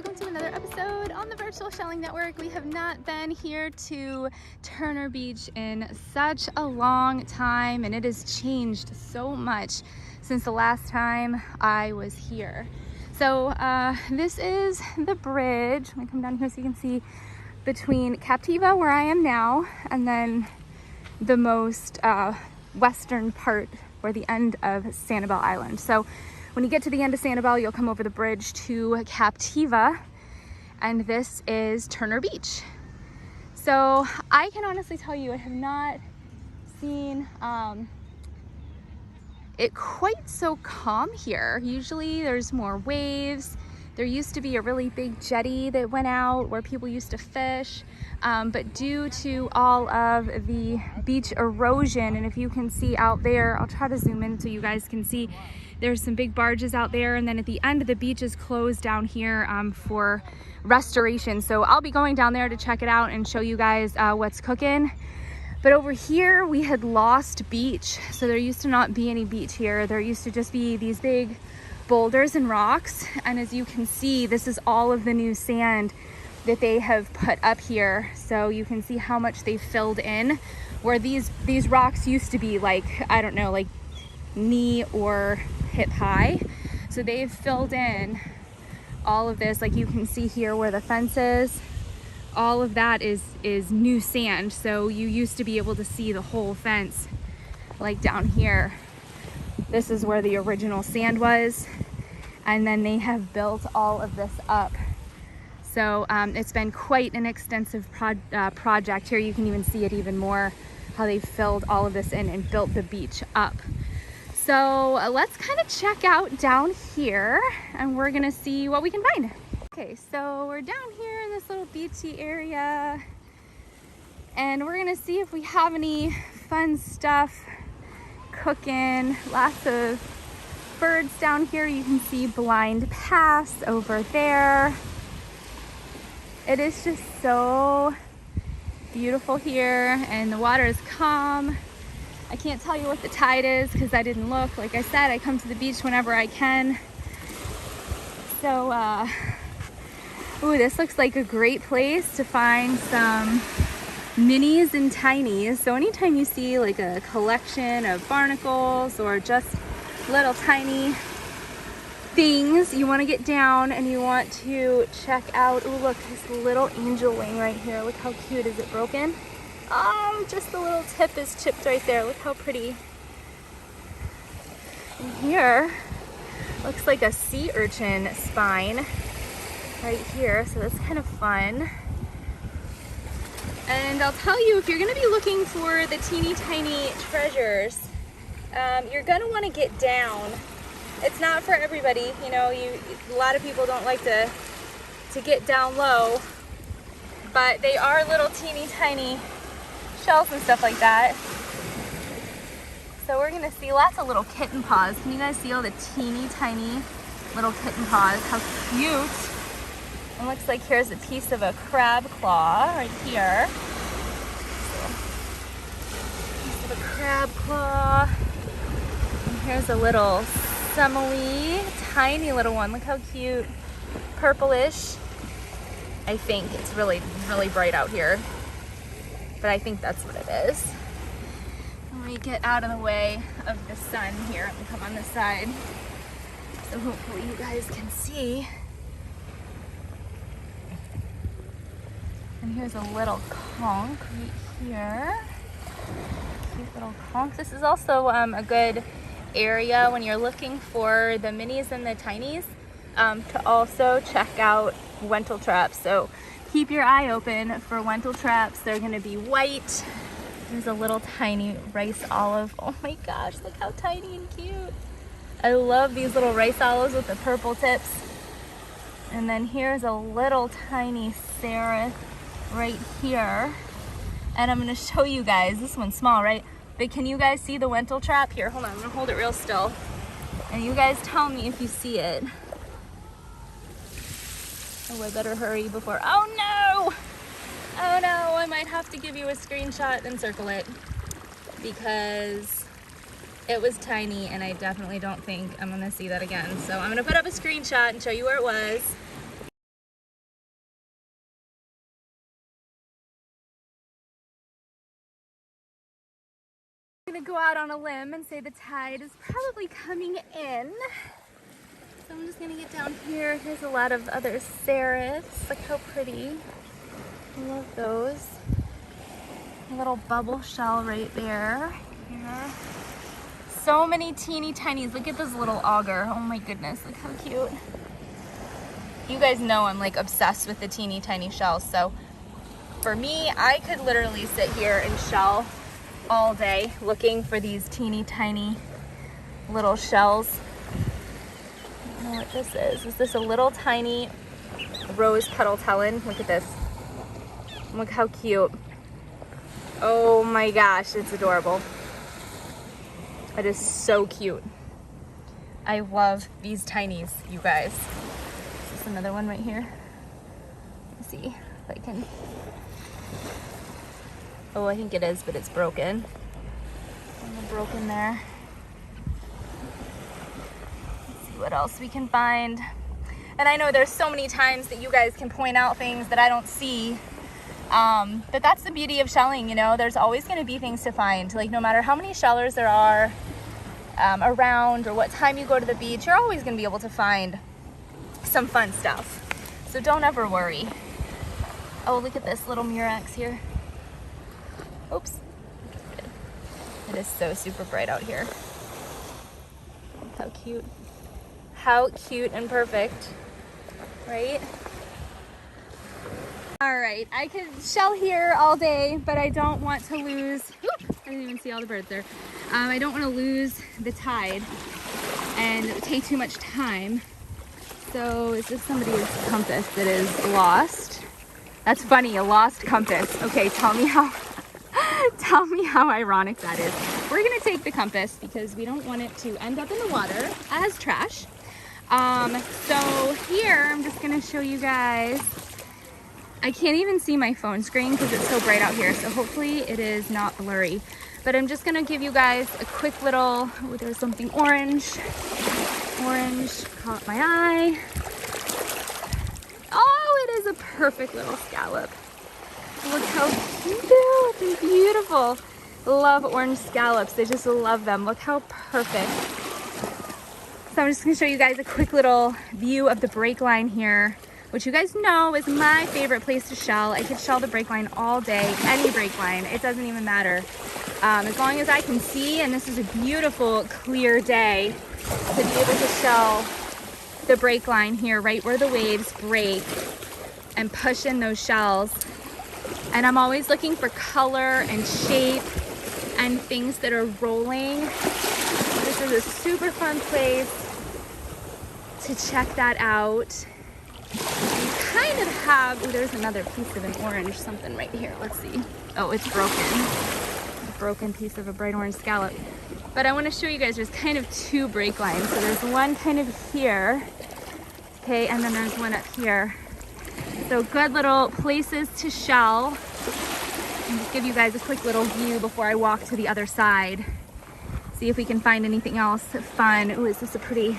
welcome to another episode on the Virtual Shelling Network. We have not been here to Turner Beach in such a long time, and it has changed so much since the last time I was here. So this is the bridge. I'm gonna come down here so you can see between Captiva, where I am now, and then the most western part, or the end of Captiva Island. So when you get to the end of Captiva, you'll come over the bridge to Captiva, and this is Turner Beach. So I can honestly tell you, I have not seen it quite so calm here. Usually there's more waves. There used to be a really big jetty that went out where people used to fish, but due to all of the beach erosion, and if you can see out there, I'll try to zoom in so you guys can see, there's some big barges out there, and then at the end of the beach is closed down here for restoration. So I'll be going down there to check it out and show you guys what's cooking. But over here we had lost beach. So there used to not be any beach here. There used to just be these big boulders and rocks, and as you can see, this is all of the new sand that they have put up here. So you can see how much they filled in, where these rocks used to be like, I don't know, like knee or hip high. So they've filled in all of this, like you can see here where the fence is. All of that is new sand. So you used to be able to see the whole fence, like down here. This is where the original sand was, and then they have built all of this up. So it's been quite an extensive project. Here you can even see it even more, how they filled all of this in and built the beach up. So let's kind of check out down here, and we're gonna see what we can find. Okay, so we're down here in this little beachy area, and we're gonna see if we have any fun stuff cooking. Lots of birds down here. You can see Blind Pass over there. It is just so beautiful here, and the water is calm. I can't tell you what the tide is because I didn't look. Like I said, I come to the beach whenever I can. So ooh, this looks like a great place to find some minis and tinies. So anytime you see like a collection of barnacles or just little tiny things, you want to get down and you want to check out. Oh, look, this little angel wing right here. Look how cute. Is it broken? Oh, just the little tip is chipped right there. Look how pretty. And here looks like a sea urchin spine right here. So that's kind of fun. And I'll tell you, if you're going to be looking for the teeny tiny treasures, you're going to want to get down. It's not for everybody, you know. A lot of people don't like to get down low, but they are little teeny tiny shells and stuff like that. So we're going to see lots of little kitten paws. Can you guys see all the teeny tiny little kitten paws? How cute. It looks like here's a piece of a crab claw right here. Piece of a crab claw. And here's a little semele, tiny little one. Look how cute. Purplish. I think it's really, really bright out here, but I think that's what it is. Let me get out of the way of the sun here and come on this side, so hopefully you guys can see. And here's a little conch right here. Cute little conch. This is also a good area when you're looking for the minis and the tinies, to also check out Wentel traps. So keep your eye open for Wentel traps. They're going to be white. There's a little tiny rice olive. Oh my gosh, look how tiny and cute. I love these little rice olives with the purple tips. And then here's a little tiny seraph right here, and I'm going to show you guys. This one's small, right? But can you guys see the Wentel trap? Here, hold on, I'm going to hold it real still, and you guys tell me if you see it. Oh, I better hurry before, oh no, I might have to give you a screenshot and circle it, because it was tiny and I definitely don't think I'm going to see that again. So I'm going to put up a screenshot and show you where it was. I'm gonna go out on a limb and say the tide is probably coming in. So I'm just gonna get down here. Here's a lot of other serifs. Look how pretty. I love those. A little bubble shell right there. Here. So many teeny tinies. Look at this little auger. Oh my goodness, look how cute. You guys know I'm like obsessed with the teeny tiny shells. So for me, I could literally sit here and shell all day looking for these teeny tiny little shells. I don't know what this is. Is this a little tiny rose petal talon? Look at this. Look how cute. Oh my gosh, it's adorable. It is so cute. I love these tinies, you guys. Is this another one right here? Let's see if I can. Oh, I think it is, but it's broken. A little broken there. Let's see what else we can find. And I know there's so many times that you guys can point out things that I don't see. But that's the beauty of shelling, you know, there's always going to be things to find. Like no matter how many shellers there are around or what time you go to the beach, you're always going to be able to find some fun stuff. So don't ever worry. Oh, look at this little murex here. Oops. It is so super bright out here. How cute. How cute and perfect, right? All right, I could shell here all day, but I don't want to lose, I didn't even see all the birds there. I don't want to lose the tide and take too much time. So is this somebody's compass that is lost? That's funny, a lost compass. Okay, tell me how ironic that is. We're gonna take the compass because we don't want it to end up in the water as trash. So here, I'm just gonna show you guys. I can't even see my phone screen because it's so bright out here, so hopefully it is not blurry. But I'm just gonna give you guys a quick little, oh, there's something orange. Orange caught my eye. Oh, it is a perfect little scallop. Look how cute and beautiful. Love orange scallops, I just love them. Look how perfect. So I'm just gonna show you guys a quick little view of the break line here, which you guys know is my favorite place to shell. I could shell the break line all day, any break line, it doesn't even matter. As long as I can see, and this is a beautiful, clear day, to be able to shell the break line here, right where the waves break, and push in those shells. And I'm always looking for color and shape and things that are rolling. This is a super fun place to check that out. You kind of have, oh, there's another piece of an orange something right here. Let's see. Oh, it's broken. A broken piece of a bright orange scallop. But I want to show you guys, there's kind of two break lines. So there's one kind of here, okay, and then there's one up here. So good little places to shell. And just give you guys a quick little view before I walk to the other side. See if we can find anything else fun. Oh, is this a pretty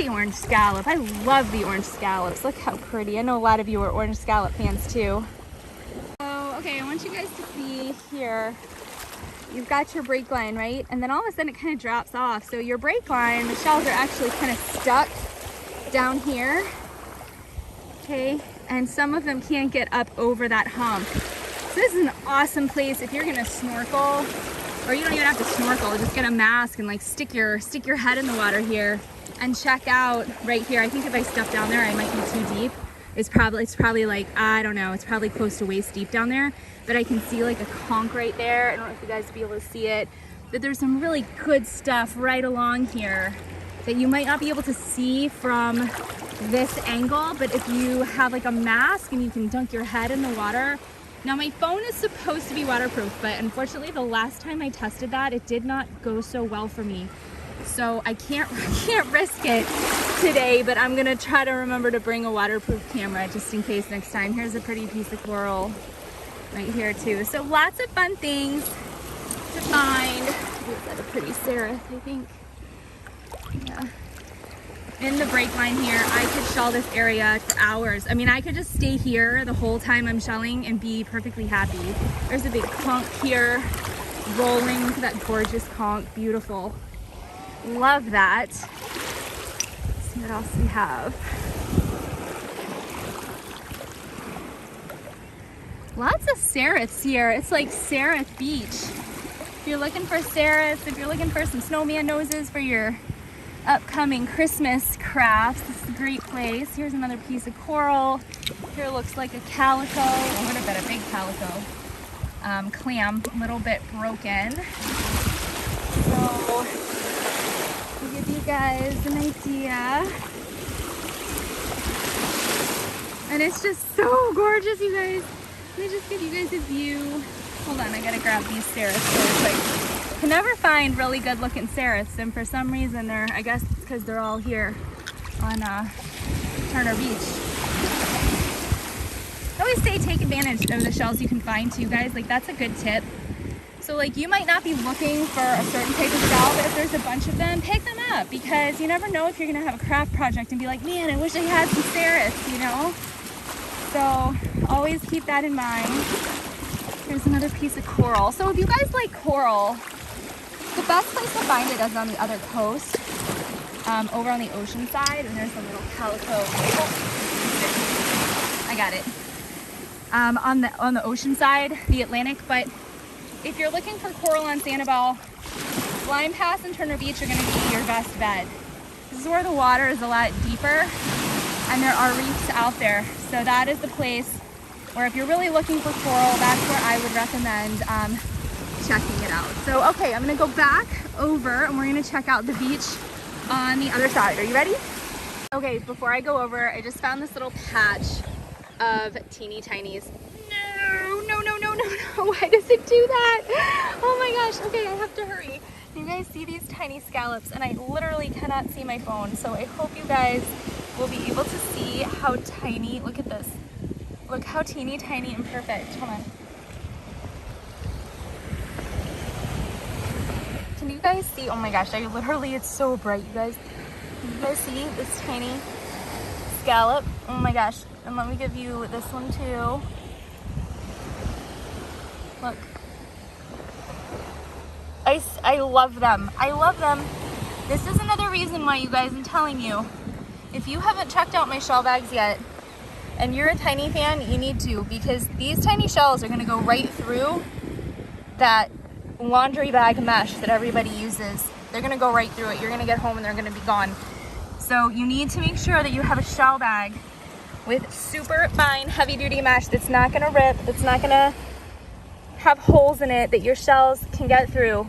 orange scallop? I love the orange scallops. Look how pretty. I know a lot of you are orange scallop fans too. So, okay, I want you guys to see here. You've got your break line, right? And then all of a sudden it kind of drops off. So your break line, the shells are actually kind of stuck down here. Okay, and some of them can't get up over that hump. So this is an awesome place if you're gonna snorkel, or you don't even have to snorkel, just get a mask and like stick your head in the water here and check out right here. I think if I step down there, I might be too deep. It's probably like, I don't know, it's probably close to waist deep down there, but I can see like a conch right there. I don't know if you guys will be able to see it, but there's some really good stuff right along here that you might not be able to see from this angle, but if you have like a mask and you can dunk your head in the water. Now my phone is supposed to be waterproof, but unfortunately the last time I tested that, it did not go so well for me. So I can't risk it today, but I'm gonna try to remember to bring a waterproof camera just in case next time. Here's a pretty piece of coral right here too. So lots of fun things to find. Ooh, is that a pretty serif, I think? Yeah. In the break line here, I could shell this area for hours. I mean, I could just stay here the whole time I'm shelling and be perfectly happy. There's a big conch here. rolling. Look at that gorgeous conch, beautiful. Love that. Let's see what else we have. Lots of serifs here. It's like serif beach. If you're looking for serifs, if you're looking for some snowman noses for your upcoming Christmas crafts, this is a great place. Here's another piece of coral. Here looks like a calico. Oh, would have been a big calico. Clam, a little bit broken. So, to give you guys an idea. And it's just so gorgeous, you guys. Let me just give you guys a view. Hold on, I gotta grab these serifs really quick. I can never find really good looking serifs, and for some reason they're, I guess it's because they're all here on Turner Beach. I always say take advantage of the shells you can find too, guys. Like, that's a good tip. So like, you might not be looking for a certain type of shell, but if there's a bunch of them, pick them up, because you never know if you're gonna have a craft project and be like, man, I wish I had some serifs, you know? So always keep that in mind. Here's another piece of coral. So if you guys like coral, the best place to find it is on the other coast, over on the ocean side. And there's a little calico. I got it. On the ocean side, the Atlantic. But if you're looking for coral on Sanibel, Blind Pass and Turner Beach are going to be your best bet. This is where the water is a lot deeper, and there are reefs out there. So that is the place where if you're really looking for coral, that's where I would recommend checking it out. So, okay, I'm gonna go back over and we're gonna check out the beach on the other side. Are you ready? Okay, before I go over, I just found this little patch of teeny tinies. No, why does it do that? Oh my gosh, okay, I have to hurry. You guys see these tiny scallops, and I literally cannot see my phone, so I hope you guys will be able to see how tiny, look at this. Look how teeny tiny and perfect. Hold on. Can you guys see? Oh my gosh, it's so bright, you guys. Can you guys see this tiny scallop? Oh my gosh. And let me give you this one too. Look. I love them. I love them. This is another reason why, you guys, I'm telling you, if you haven't checked out my shell bags yet, and you're a tiny fan, you need to, because these tiny shells are gonna go right through that laundry bag mesh that everybody uses. They're gonna go right through it. You're gonna get home and they're gonna be gone. So you need to make sure that you have a shell bag with super fine, heavy duty mesh that's not gonna rip, that's not gonna have holes in it, that your shells can get through.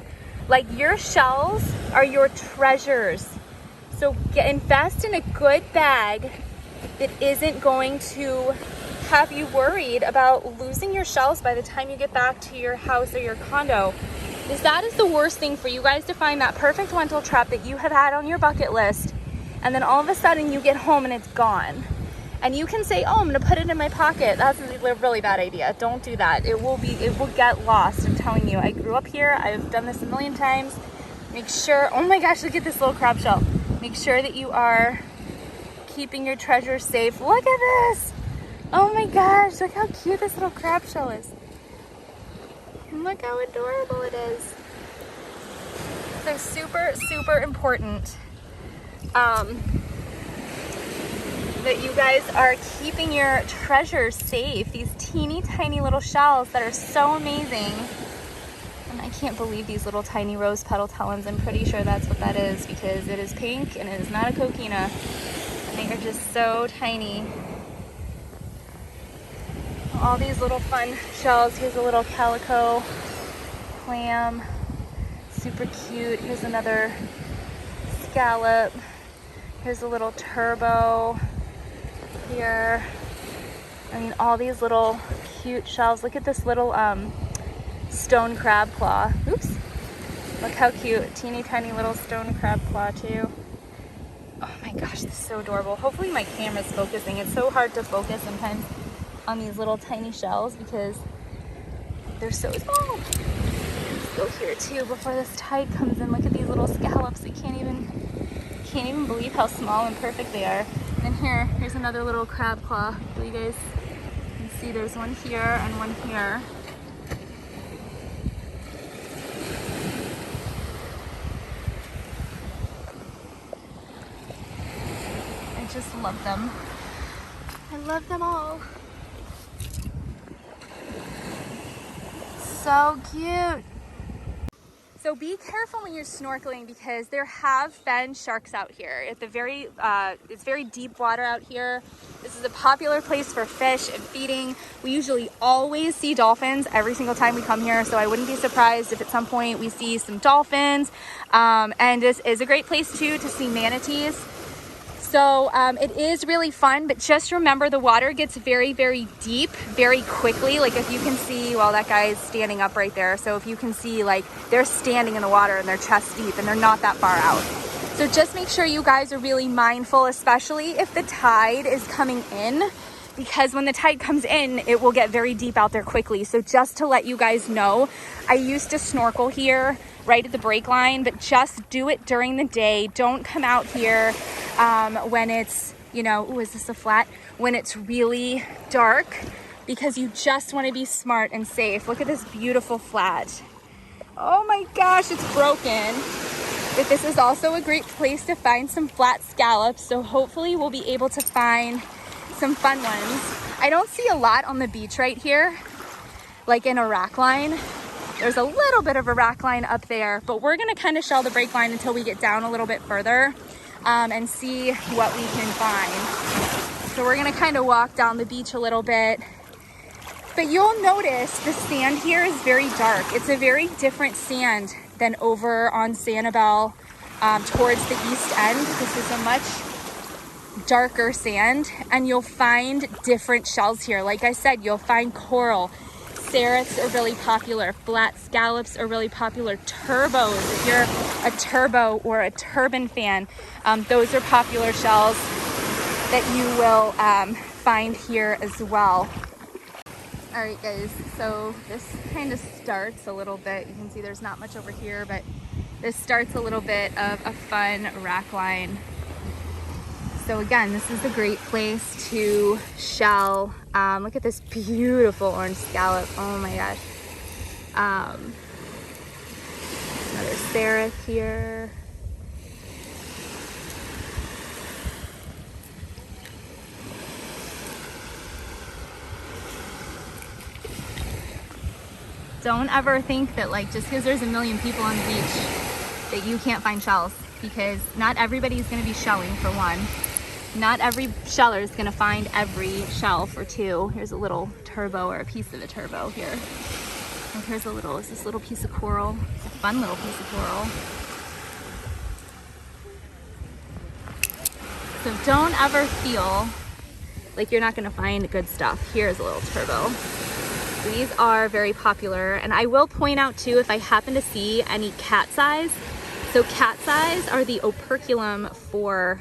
Like, your shells are your treasures. So invest in a good bag that isn't going to have you worried about losing your shells by the time you get back to your house or your condo. Because that is the worst thing, for you guys to find that perfect lentil trap that you have had on your bucket list, and then all of a sudden you get home and it's gone. And you can say, oh, I'm gonna put it in my pocket. That's a really bad idea. Don't do that. It will get lost, I'm telling you. I grew up here, I've done this a million times. Make sure, oh my gosh, look at this little crab shell. Make sure that you are keeping your treasure safe. Look at this. Oh my gosh, look how cute this little crab shell is. And look how adorable it is. So super, super important that you guys are keeping your treasures safe. These teeny tiny little shells that are so amazing. And I can't believe these little tiny rose petal talons. I'm pretty sure that's what that is, because it is pink and it is not a coquina. They are just so tiny. All these little fun shells. Here's a little calico clam, super cute. Here's another scallop. Here's a little turbo here. I mean, all these little cute shells. Look at this little stone crab claw. Oops. Look how cute. Teeny tiny little stone crab claw too. Oh my gosh, this is so adorable. Hopefully my camera's focusing. It's so hard to focus sometimes on these little tiny shells because they're so small. Let's go here too before this tide comes in. Look at these little scallops. I can't even believe how small and perfect they are. And here's another little crab claw. So you guys can see there's one here and one here. just love them. I love them all. So cute. So be careful when you're snorkeling because there have been sharks out here. At the it's very deep water out here. This is a popular place for fish and feeding. We usually always see dolphins every single time we come here, so I wouldn't be surprised if at some point we see some dolphins. And this is a great place too to see manatees. So it is really fun, but just remember the water gets very, very deep very quickly. Like if you can see, well, that guy is standing up right there. So if you can see, like they're standing in the water and they're chest deep and they're not that far out. So just make sure you guys are really mindful, especially if the tide is coming in, because when the tide comes in, it will get very deep out there quickly. So just to let you guys know, I used to snorkel here right at the break line, but just do it during the day. Don't come out here when it's, you know, ooh, is this a flat? When it's really dark, because you just want to be smart and safe. Look at this beautiful flat. Oh my gosh, it's broken. But this is also a great place to find some flat scallops. So hopefully we'll be able to find some fun ones. I don't see a lot on the beach right here, like in a rack line. There's a little bit of a rack line up there, but we're gonna kind of shell the break line until we get down a little bit further and see what we can find. So we're gonna kind of walk down the beach a little bit. But you'll notice the sand here is very dark. It's a very different sand than over on Sanibel towards the east end. This is a much darker sand, and you'll find different shells here. Like I said, you'll find coral. Serifs are really popular. Flat scallops are really popular. Turbos, if you're a turbo or a turban fan, those are popular shells that you will find here as well. All right, guys, so this kind of starts a little bit. You can see there's not much over here, but this starts a little bit of a fun rack line. So again, this is a great place to shell. Look at this beautiful orange scallop. Oh my gosh. Another serif here. Don't ever think that like just because there's a million people on the beach that you can't find shells, because not everybody's going to be shelling, for one. Not every sheller is going to find every shell, for two. Here's a little turbo, or a piece of a turbo here. And here's a little, is this little piece of coral. It's a fun little piece of coral. So don't ever feel like you're not going to find good stuff. Here's a little turbo. These are very popular, and I will point out too if I happen to see any cat's eyes. So cat's eyes are the operculum for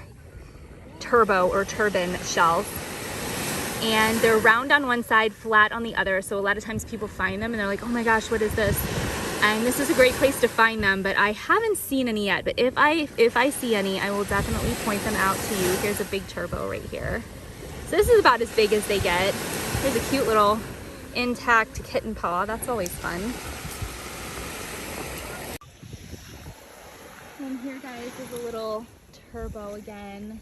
turbo or turban shells, and they're round on one side, flat on the other. So a lot of times people find them and they're like, oh my gosh, what is this? And this is a great place to find them, but I haven't seen any yet. But if I see any, I will definitely point them out to you. Here's a big turbo right here. So this is about as big as they get. Here's a cute little intact kitten paw. That's always fun. And here, guys, is a little turbo again.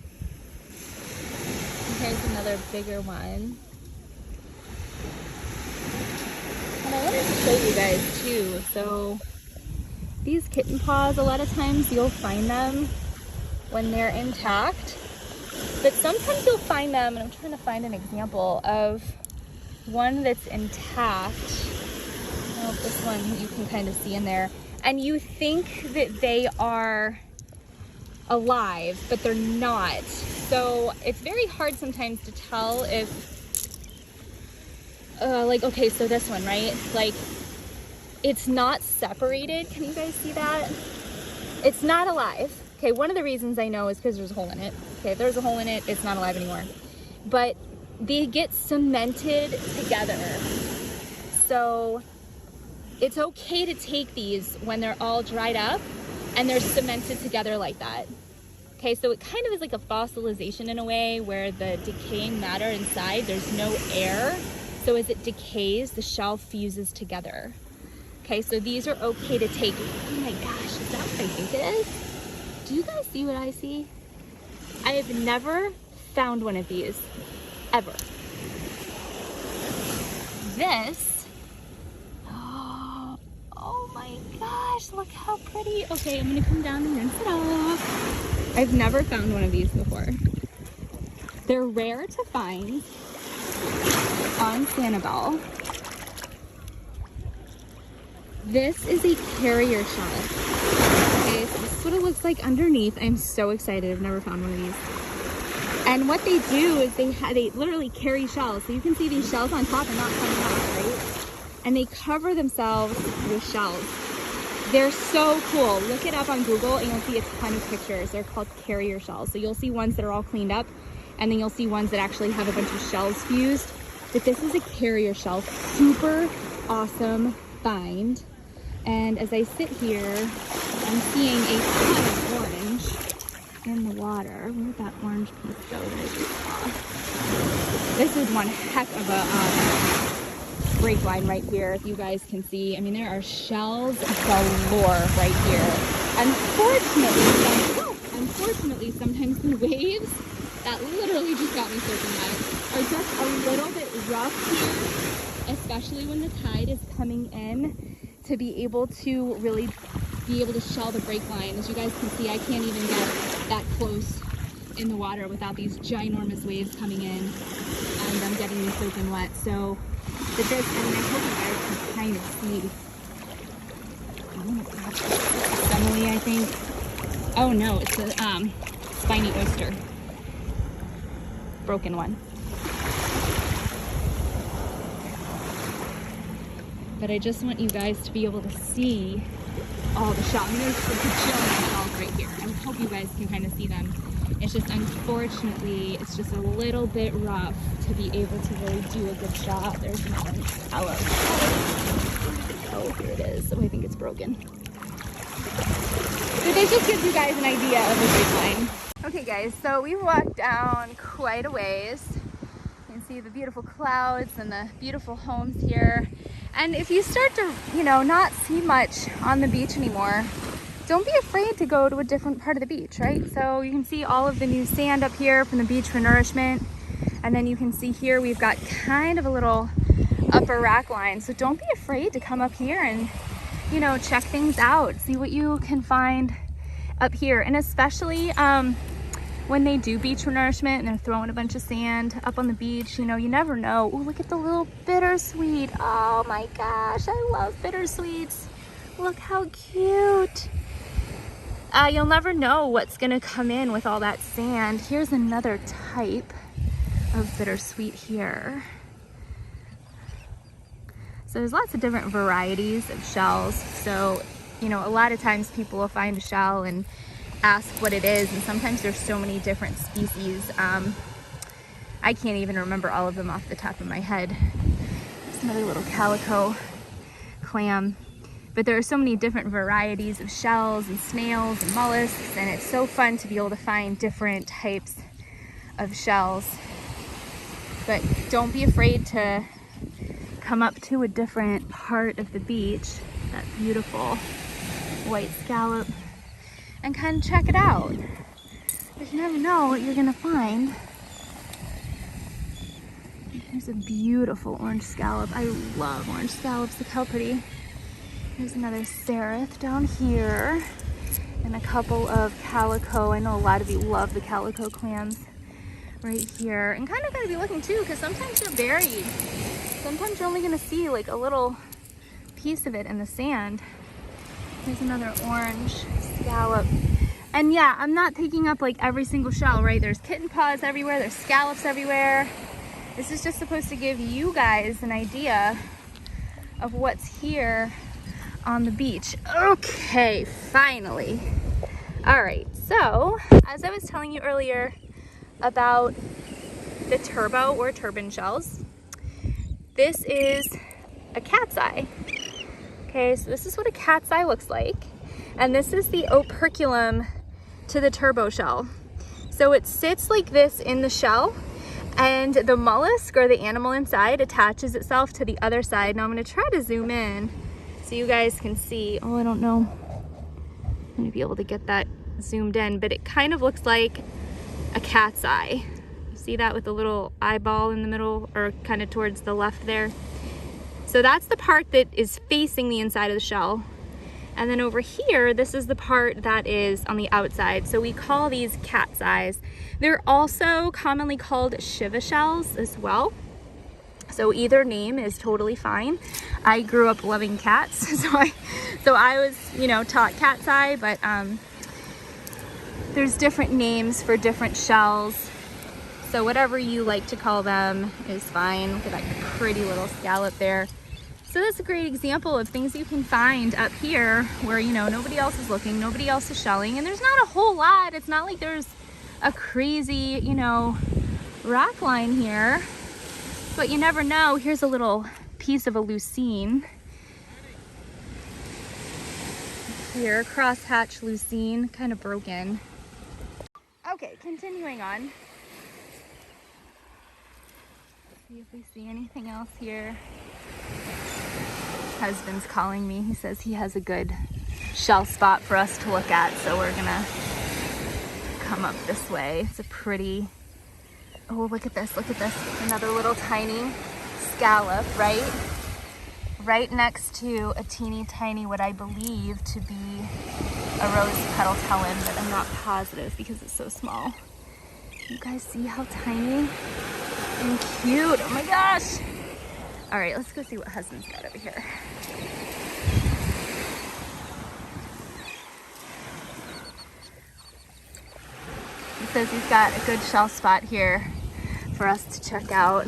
And here's another bigger one. And I wanted to show you guys too. So these kitten paws, a lot of times you'll find them when they're intact, but sometimes you'll find them, and I'm trying to find an example of one that's intact. Oh, this one you can kind of see in there, and you think that they are alive, but they're not. So it's very hard sometimes to tell if like, okay, so this one, right, like it's not separated. Can you guys see that? It's not alive. Okay, one of the reasons I know is because there's a hole in it. Okay, if there's a hole in it, it's not alive anymore. But they get cemented together. So it's okay to take these when they're all dried up and they're cemented together like that. Okay, so it kind of is like a fossilization in a way, where the decaying matter inside, there's no air. So as it decays, the shell fuses together. Okay, so these are okay to take. Oh my gosh, is that what I think it is? Do you guys see what I see? I have never found one of these, ever. This, oh my gosh, look how pretty. Okay, I'm gonna come down and rinse it off. I've never found one of these before. They're rare to find on Sanibel. This is a carrier shell. Okay, so this is what it looks like underneath. I'm so excited. I've never found one of these. And what they do is they literally carry shells. So you can see these shells on top are not coming off, right? And they cover themselves with shells. They're so cool. Look it up on Google and you'll see a ton of pictures. They're called carrier shells. So you'll see ones that are all cleaned up, and then you'll see ones that actually have a bunch of shells fused. But this is a carrier shell. Super awesome find. And as I sit here, I'm seeing a ton of orange in the water. Where'd that orange piece go that I just saw? This is one heck of a break line right here, if you guys can see. I mean, there are shells galore right here. Unfortunately, sometimes the waves that literally just got me soaking wet are just a little bit rough here, especially when the tide is coming in, to be able to really be able to shell the break line. As you guys can see, I can't even get that close in the water without these ginormous waves coming in, and I'm getting me soaking wet. So, but this, I mean, I hope you guys can kind of see. Oh my gosh, it's Emily, I think. Oh no, it's a spiny oyster. Broken one. But I just want you guys to be able to see all the shells. I mean, there's like a bajillion shells right here. I hope you guys can kind of see them. It's just, unfortunately, it's just a little bit rough to be able to really do a good shot. There's another scallop. Oh, here it is. Oh, I think it's broken. So this just gives you guys an idea of the break line. Okay guys, so we walked down quite a ways. You can see the beautiful clouds and the beautiful homes here. And if you start to, you know, not see much on the beach anymore, don't be afraid to go to a different part of the beach, right? So you can see all of the new sand up here from the beach for nourishment. And then you can see here we've got kind of a little upper rack line. So don't be afraid to come up here and, you know, check things out, see what you can find up here. And especially when they do beach nourishment and they're throwing a bunch of sand up on the beach, you know, you never know. Oh, look at the little bittersweet. Oh my gosh, I love bittersweets. Look how cute. You'll never know what's gonna come in with all that sand. Here's another type of bittersweet here. So there's lots of different varieties of shells. So, you know, a lot of times people will find a shell and ask what it is, and sometimes there's so many different species. I can't even remember all of them off the top of my head. There's another little calico clam. But there are so many different varieties of shells and snails and mollusks, and it's so fun to be able to find different types of shells. But don't be afraid to come up to a different part of the beach, that beautiful white scallop, and kind of check it out, because you never know what you're gonna find. Here's a beautiful orange scallop. I love orange scallops. Look how pretty. There's another seraph down here, and a couple of calico. I know a lot of you love the calico clams right here. And kind of gotta be looking too, because sometimes they're buried. Sometimes you're only gonna see like a little piece of it in the sand. Here's another orange scallop. And yeah, I'm not picking up like every single shell, right? There's kitten paws everywhere, there's scallops everywhere. This is just supposed to give you guys an idea of what's here on the beach. Okay, finally. All right, so as I was telling you earlier about the turbo or turban shells, this is a cat's eye. Okay, so this is what a cat's eye looks like. And this is the operculum to the turbo shell. So it sits like this in the shell, and the mollusk or the animal inside attaches itself to the other side. Now I'm gonna try to zoom in so you guys can see. Oh, I don't know. I'm gonna be able to get that zoomed in, but it kind of looks like a cat's eye. See that with the little eyeball in the middle, or kind of towards the left there? So that's the part that is facing the inside of the shell. And then over here, this is the part that is on the outside. So we call these cat's eyes. They're also commonly called Shiva shells as well. So either name is totally fine. I grew up loving cats, so I was, you know, taught cat's eye, but there's different names for different shells. So whatever you like to call them is fine. Look at that pretty little scallop there. So that's a great example of things you can find up here where, you know, nobody else is looking, nobody else is shelling, and there's not a whole lot. It's not like there's a crazy, you know, rock line here, but you never know. Here's a little piece of a lucine. Here, crosshatch lucine, kind of broken. Okay, continuing on. See if we see anything else here. Husband's calling me. He says he has a good shell spot for us to look at, so we're gonna come up this way. It's a pretty, oh, look at this, look at this. Another little tiny scallop, right next to a teeny tiny, what I believe to be a rose petal talon, but I'm not positive because it's so small. You guys see how tiny and cute? Oh my gosh. All right, let's go see what husband's got over here. He says he's got a good shell spot here for us to check out.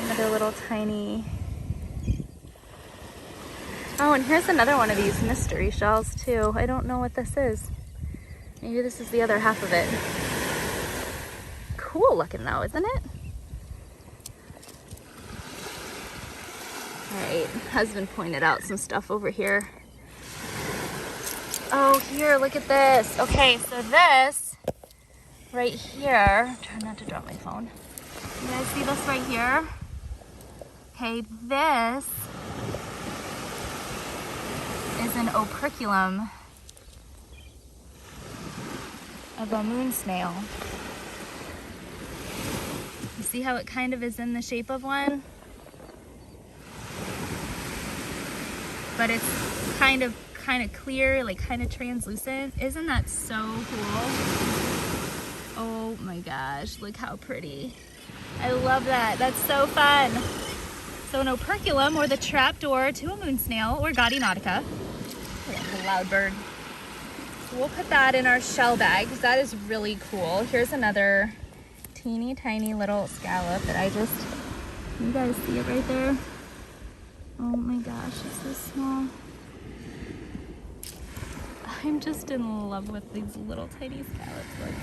Another little tiny. Oh, and here's another one of these mystery shells too. I don't know what this is. Maybe this is the other half of it. Cool looking though, isn't it? All right, husband pointed out some stuff over here. Oh, here, look at this. Okay, so this right here, try not to drop my phone. You guys see this right here? Okay, this is an operculum of a moon snail. You see how it kind of is in the shape of one? But it's kind of clear, like kind of translucent. Isn't that so cool? Oh my gosh, look how pretty. I love that. That's so fun. So an operculum, or the trapdoor to a moon snail, or Gaudia nautica. Oh, a loud bird. So we'll put that in our shell bag because that is really cool. Here's another teeny tiny little scallop that I just, you guys see it right there? Oh my gosh, it's so small. I'm just in love with these little tiny scallops. Look.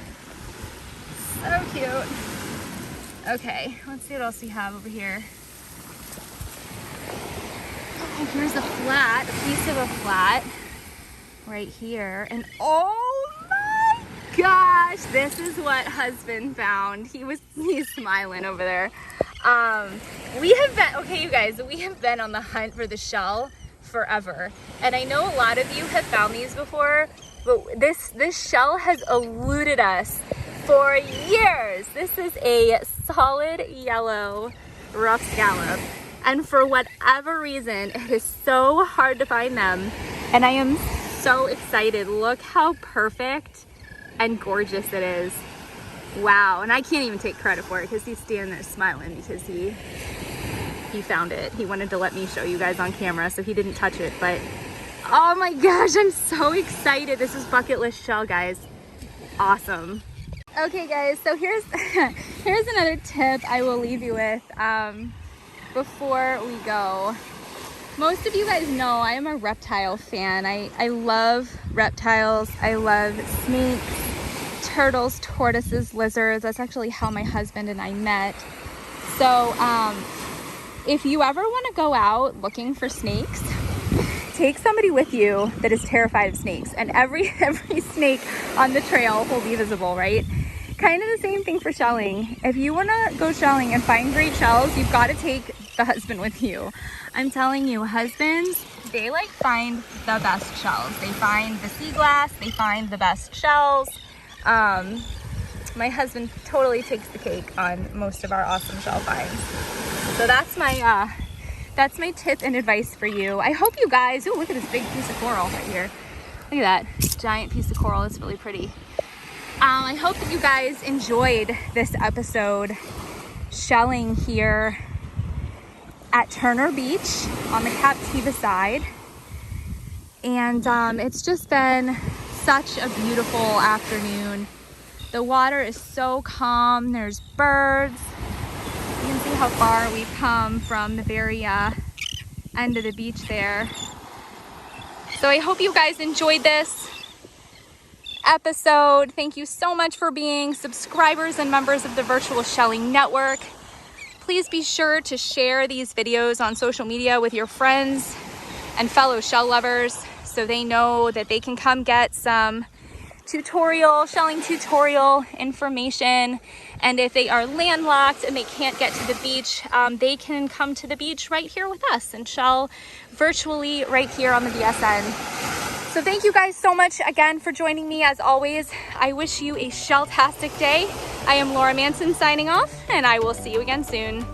So cute. Okay, let's see what else we have over here. Oh, here's a flat, a piece of a flat right here. And oh my gosh, this is what husband found. He's smiling over there. We have been, okay you guys, we have been on the hunt for the shell forever. And I know a lot of you have found these before, but this shell has eluded us for years. This is a solid yellow rough scallop. And for whatever reason, it is so hard to find them. And I am so excited. Look how perfect and gorgeous it is. Wow, and I can't even take credit for it because he's standing there smiling because he found it. He wanted to let me show you guys on camera, so he didn't touch it, but oh my gosh, I'm so excited. This is bucket list shell, guys. Awesome. Okay guys, so here's another tip I will leave you with before we go. Most of you guys know I am a reptile fan. I love reptiles. I love snakes, turtles, tortoises, lizards. That's actually how my husband and I met. So if you ever want to go out looking for snakes, take somebody with you that is terrified of snakes, and every snake on the trail will be visible, right? Kind of the same thing for shelling. If you want to go shelling and find great shells, you've got to take the husband with you. I'm telling you, husbands, they like find the best shells. They find the sea glass, they find the best shells. My husband totally takes the cake on most of our awesome shell finds. So that's my tip and advice for you. I hope you guys, oh, look at this big piece of coral right here. Look at that giant piece of coral. It's really pretty. I hope that you guys enjoyed this episode shelling here at Turner Beach on the Captiva side. And it's just been such a beautiful afternoon. The water is so calm. There's birds. You can see how far we've come from the very end of the beach there. So I hope you guys enjoyed this episode. Thank you so much for being subscribers and members of the Virtual Shelling Network. Please be sure to share these videos on social media with your friends and fellow shell lovers so they know that they can come get some shelling tutorial information. And if they are landlocked and they can't get to the beach, they can come to the beach right here with us and shell virtually right here on the VSN. So thank you guys so much again for joining me. As always, I wish you a shelltastic day. I am Laura Manson signing off, and I will see you again soon.